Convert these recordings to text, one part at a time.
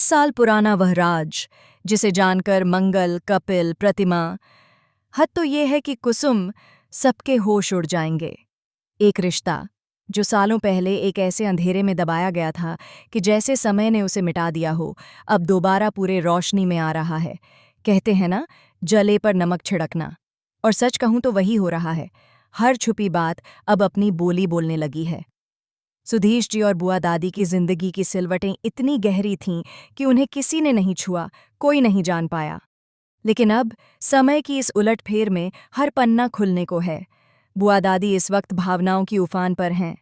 30 साल पुराना वह राज, जिसे जानकर मंगल, कपिल, प्रतिमा, हद तो ये है कि कुसुम, सबके होश उड़ जाएंगे। एक रिश्ता जो सालों पहले एक ऐसे अंधेरे में दबाया गया था कि जैसे समय ने उसे मिटा दिया हो, अब दोबारा पूरे रोशनी में आ रहा है। कहते हैं ना, जले पर नमक छिड़कना। और सच कहूं तो वही हो रहा है। हर छुपी बात अब अपनी बोली बोलने लगी है। सुधीश जी और बुआ दादी की जिंदगी की सिलवटें इतनी गहरी थीं कि उन्हें किसी ने नहीं छुआ, कोई नहीं जान पाया। लेकिन अब समय की इस उलटफेर में हर पन्ना खुलने को है। बुआ दादी इस वक्त भावनाओं की उफान पर हैं।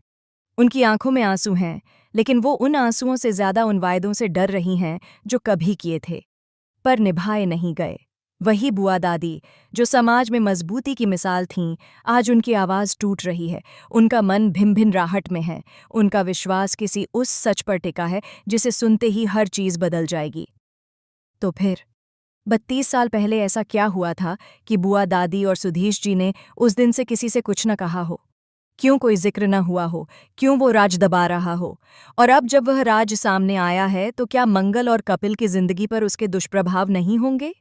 उनकी आंखों में आंसू हैं, लेकिन वो उन आंसुओं से ज्यादा उन वायदों से डर रही हैं जो कभी किए थे, पर निभाए नहीं गए। वही बुआ दादी, जो समाज में मजबूती की मिसाल थीं, आज उनकी आवाज़ टूट रही है। उनका मन भिन-भिन राहट में है। उनका विश्वास किसी उस सच पर टिका है जिसे सुनते ही हर चीज़ बदल जाएगी। तो फिर 32 साल पहले ऐसा क्या हुआ था कि बुआ दादी और सुधीश जी ने उस दिन से किसी से कुछ न कहा हो? क्यों कोई जिक्र न हुआ हो? क्यों वो राज दबा रहा हो? और अब जब वह राज सामने आया है, तो क्या मंगल और कपिल की जिंदगी पर उसके दुष्प्रभाव नहीं होंगे?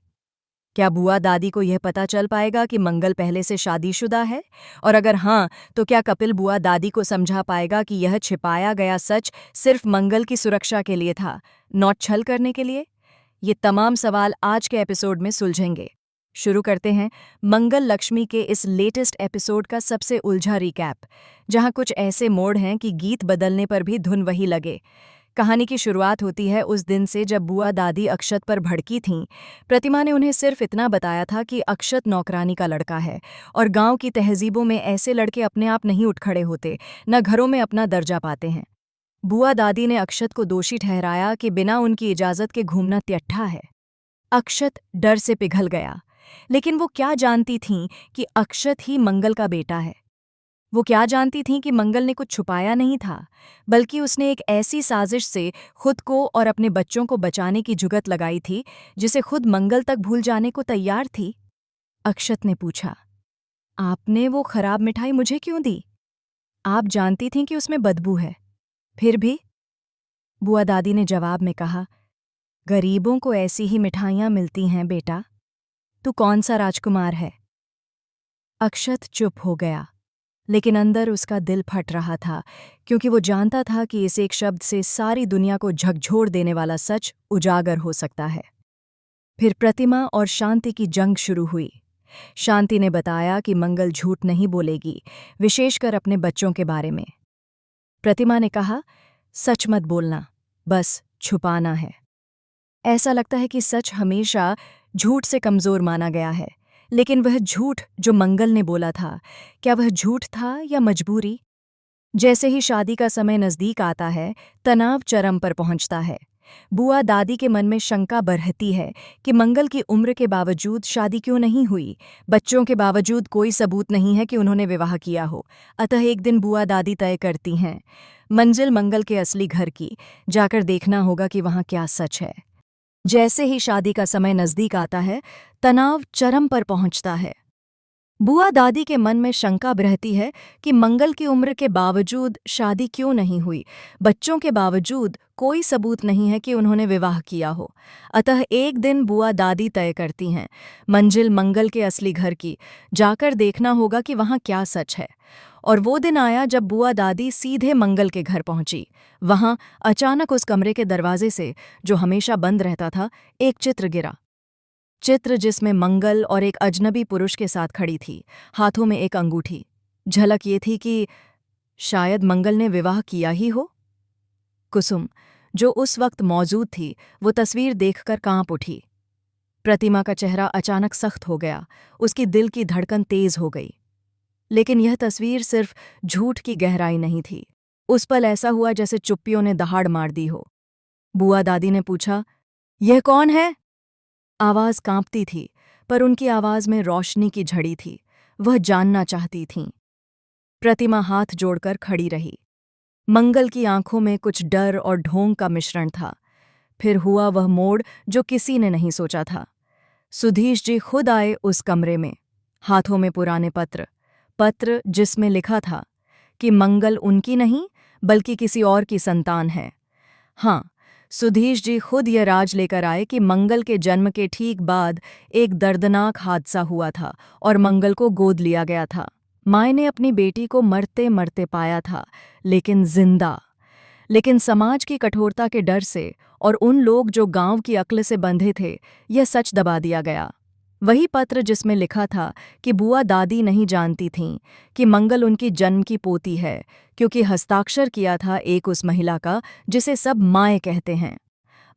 क्या बुआ दादी को यह पता चल पाएगा कि मंगल पहले से शादीशुदा है? और अगर हाँ, तो क्या कपिल बुआ दादी को समझा पाएगा कि यह छिपाया गया सच सिर्फ मंगल की सुरक्षा के लिए था, नॉट छल करने के लिए? ये तमाम सवाल आज के एपिसोड में सुलझेंगे। शुरू करते हैं मंगल लक्ष्मी के इस लेटेस्ट एपिसोड का सबसे उलझा रिकैप, जहां कुछ ऐसे मोड़ हैं कि गीत बदलने पर भी धुन वही लगे। कहानी की शुरुआत होती है उस दिन से जब बुआ दादी अक्षत पर भड़की थीं। प्रतिमा ने उन्हें सिर्फ इतना बताया था कि अक्षत नौकरानी का लड़का है, और गांव की तहजीबों में ऐसे लड़के अपने आप नहीं उठ खड़े होते, न घरों में अपना दर्जा पाते हैं। बुआ दादी ने अक्षत को दोषी ठहराया कि बिना उनकी इजाजत के घूमना त्यट्ठा है। अक्षत डर से पिघल गया, लेकिन वो क्या जानती थीं कि अक्षत ही मंगल का बेटा है। वो क्या जानती थीं कि मंगल ने कुछ छुपाया नहीं था, बल्कि उसने एक ऐसी साजिश से खुद को और अपने बच्चों को बचाने की जुगत लगाई थी जिसे खुद मंगल तक भूल जाने को तैयार थी। अक्षत ने पूछा, आपने वो खराब मिठाई मुझे क्यों दी? आप जानती थीं कि उसमें बदबू है, फिर भी? बुआ दादी ने जवाब में कहा, गरीबों को ऐसी ही मिठाइयां मिलती हैं बेटा। तू कौन सा राजकुमार है? अक्षत चुप हो गया, लेकिन अंदर उसका दिल फट रहा था, क्योंकि वो जानता था कि इस एक शब्द से सारी दुनिया को झकझोर देने वाला सच उजागर हो सकता है। फिर प्रतिमा और शांति की जंग शुरू हुई। शांति ने बताया कि मंगल झूठ नहीं बोलेगी, विशेषकर अपने बच्चों के बारे में। प्रतिमा ने कहा, सच मत बोलना, बस छुपाना है। ऐसा लगता है कि सच हमेशा झूठ से कमजोर माना गया है, लेकिन वह झूठ जो मंगल ने बोला था, क्या वह झूठ था या मजबूरी? जैसे ही शादी का समय नजदीक आता है, तनाव चरम पर पहुंचता है। बुआ दादी के मन में शंका बढ़ती है कि मंगल की उम्र के बावजूद शादी क्यों नहीं हुई, बच्चों के बावजूद कोई सबूत नहीं है कि उन्होंने विवाह किया हो। अतः एक दिन बुआ दादी तय करती हैं, मंजिल मंगल के असली घर की, जाकर देखना होगा कि वहां क्या सच है। जैसे ही शादी का समय नजदीक आता है, तनाव चरम पर पहुंचता है। बुआ दादी के मन में शंका रहती है कि मंगल की उम्र के बावजूद शादी क्यों नहीं हुई, बच्चों के बावजूद कोई सबूत नहीं है कि उन्होंने विवाह किया हो। अतः एक दिन बुआ दादी तय करती हैं, मंजिल मंगल के असली घर की, जाकर देखना होगा कि वहाँ क्या सच है। और वो दिन आया जब बुआ दादी सीधे मंगल के घर पहुंची। वहां अचानक उस कमरे के दरवाजे से, जो हमेशा बंद रहता था, एक चित्र गिरा। चित्र जिसमें मंगल और एक अजनबी पुरुष के साथ खड़ी थी, हाथों में एक अंगूठी। झलक ये थी कि शायद मंगल ने विवाह किया ही हो। कुसुम, जो उस वक्त मौजूद थी, वो तस्वीर देखकर कांप उठी। प्रतिमा का चेहरा अचानक सख्त हो गया, उसकी दिल की धड़कन तेज हो गई। लेकिन यह तस्वीर सिर्फ झूठ की गहराई नहीं थी। उस पल ऐसा हुआ जैसे चुप्पियों ने दहाड़ मार दी हो। बुआ दादी ने पूछा, यह कौन है? आवाज कांपती थी, पर उनकी आवाज में रोशनी की झड़ी थी। वह जानना चाहती थीं। प्रतिमा हाथ जोड़कर खड़ी रही। मंगल की आंखों में कुछ डर और ढोंग का मिश्रण था। फिर हुआ वह मोड़ जो किसी ने नहीं सोचा था। सुधीश जी खुद आए उस कमरे में, हाथों में पुराने पत्र जिसमें लिखा था कि मंगल उनकी नहीं, बल्कि किसी और की संतान है। हाँ, सुधीश जी खुद यह राज लेकर आए कि मंगल के जन्म के ठीक बाद एक दर्दनाक हादसा हुआ था और मंगल को गोद लिया गया था। माँ ने अपनी बेटी को मरते मरते पाया था, लेकिन जिंदा। लेकिन समाज की कठोरता के डर से और उन लोग जो गांव की अक्ल से बंधे थे, यह सच दबा दिया गया। वही पत्र जिसमें लिखा था कि बुआ दादी नहीं जानती थीं कि मंगल उनकी जन्म की पोती है, क्योंकि हस्ताक्षर किया था एक उस महिला का जिसे सब माएँ कहते हैं।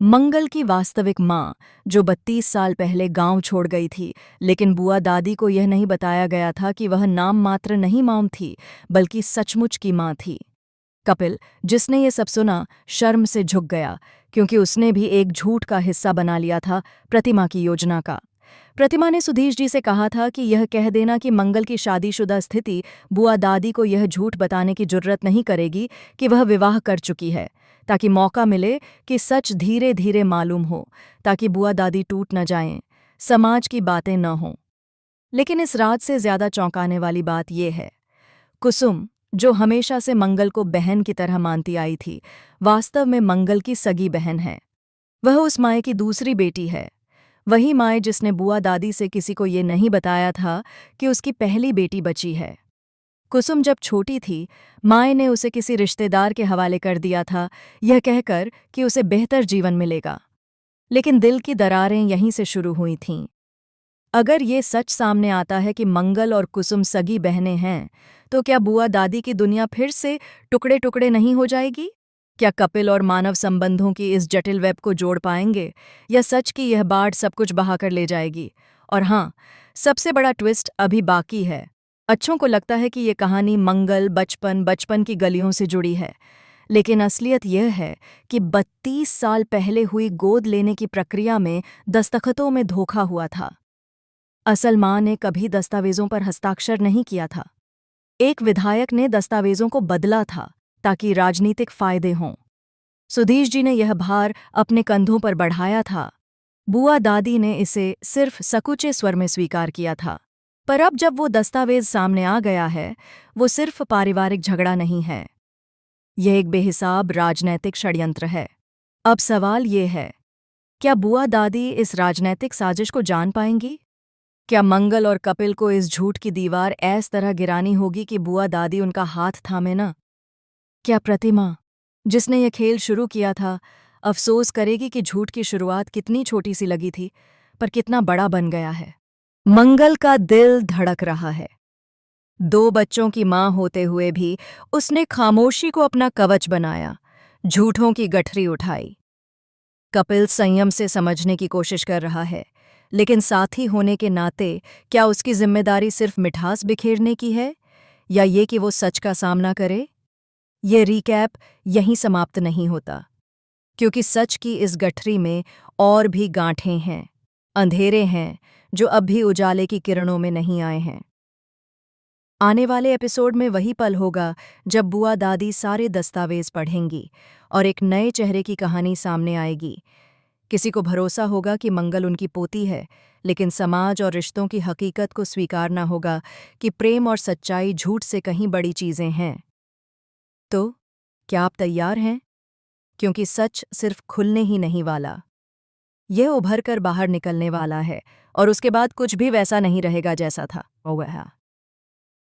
मंगल की वास्तविक माँ, जो 32 साल पहले गांव छोड़ गई थी, लेकिन बुआ दादी को यह नहीं बताया गया था कि वह नाम मात्र नहीं माँ थी, बल्कि सचमुच की माँ थी। कपिल, जिसने ये सब सुना, शर्म से झुक गया, क्योंकि उसने भी एक झूठ का हिस्सा बना लिया था, प्रतिमा की योजना का। प्रतिमा ने सुधीश जी से कहा था कि यह कह देना कि मंगल की शादीशुदा स्थिति बुआ दादी को यह झूठ बताने की जुर्रत नहीं करेगी कि वह विवाह कर चुकी है, ताकि मौका मिले कि सच धीरे धीरे मालूम हो, ताकि बुआ दादी टूट न जाएं, समाज की बातें न हों। लेकिन इस राज से ज्यादा चौंकाने वाली बात यह है, कुसुम, जो हमेशा से मंगल को बहन की तरह मानती आई थी, वास्तव में मंगल की सगी बहन है। वह उस माए की दूसरी बेटी है, वही माए जिसने बुआ दादी से किसी को ये नहीं बताया था कि उसकी पहली बेटी बची है। कुसुम जब छोटी थी, माए ने उसे किसी रिश्तेदार के हवाले कर दिया था, यह कहकर कि उसे बेहतर जीवन मिलेगा। लेकिन दिल की दरारें यहीं से शुरू हुई थीं। अगर ये सच सामने आता है कि मंगल और कुसुम सगी बहनें हैं, तो क्या बुआ दादी की दुनिया फिर से टुकड़े टुकड़े नहीं हो जाएगी? क्या कपिल और मानव संबंधों की इस जटिल वेब को जोड़ पाएंगे, या सच की यह बाढ़ सब कुछ बहाकर ले जाएगी? और हाँ, सबसे बड़ा ट्विस्ट अभी बाकी है। अच्छों को लगता है कि ये कहानी मंगल बचपन की गलियों से जुड़ी है, लेकिन असलियत यह है कि 32 साल पहले हुई गोद लेने की प्रक्रिया में दस्तखतों में धोखा हुआ था। असल माँ ने कभी दस्तावेजों पर हस्ताक्षर नहीं किया था। एक विधायक ने दस्तावेजों को बदला था ताकि राजनीतिक फायदे हों। सुधीश जी ने यह भार अपने कंधों पर बढ़ाया था। बुआ दादी ने इसे सिर्फ सकुचे स्वर में स्वीकार किया था। पर अब जब वो दस्तावेज सामने आ गया है, वो सिर्फ पारिवारिक झगड़ा नहीं है, यह एक बेहिसाब राजनैतिक षड्यंत्र है। अब सवाल ये है, क्या बुआ दादी इस राजनैतिक साजिश को जान पाएंगी? क्या मंगल और कपिल को इस झूठ की दीवार ऐस तरह गिरानी होगी कि बुआ दादी उनका हाथ थामे न? क्या प्रतिमा, जिसने यह खेल शुरू किया था, अफसोस करेगी कि झूठ की शुरुआत कितनी छोटी सी लगी थी, पर कितना बड़ा बन गया है? मंगल का दिल धड़क रहा है। 2 बच्चों की माँ होते हुए भी उसने खामोशी को अपना कवच बनाया, झूठों की गठरी उठाई। कपिल संयम से समझने की कोशिश कर रहा है, लेकिन साथी होने के नाते क्या उसकी जिम्मेदारी सिर्फ मिठास बिखेरने की है, या ये कि वो सच का सामना करे? ये रिकैप यहीं समाप्त नहीं होता, क्योंकि सच की इस गठरी में और भी गांठें हैं, अंधेरे हैं जो अब भी उजाले की किरणों में नहीं आए हैं। आने वाले एपिसोड में वही पल होगा जब बुआ दादी सारे दस्तावेज पढ़ेंगी और एक नए चेहरे की कहानी सामने आएगी। किसी को भरोसा होगा कि मंगल उनकी पोती है, लेकिन समाज और रिश्तों की हकीकत को स्वीकारना होगा कि प्रेम और सच्चाई झूठ से कहीं बड़ी चीजें हैं। तो क्या आप तैयार हैं? क्योंकि सच सिर्फ खुलने ही नहीं वाला, यह उभर कर बाहर निकलने वाला है, और उसके बाद कुछ भी वैसा नहीं रहेगा जैसा था।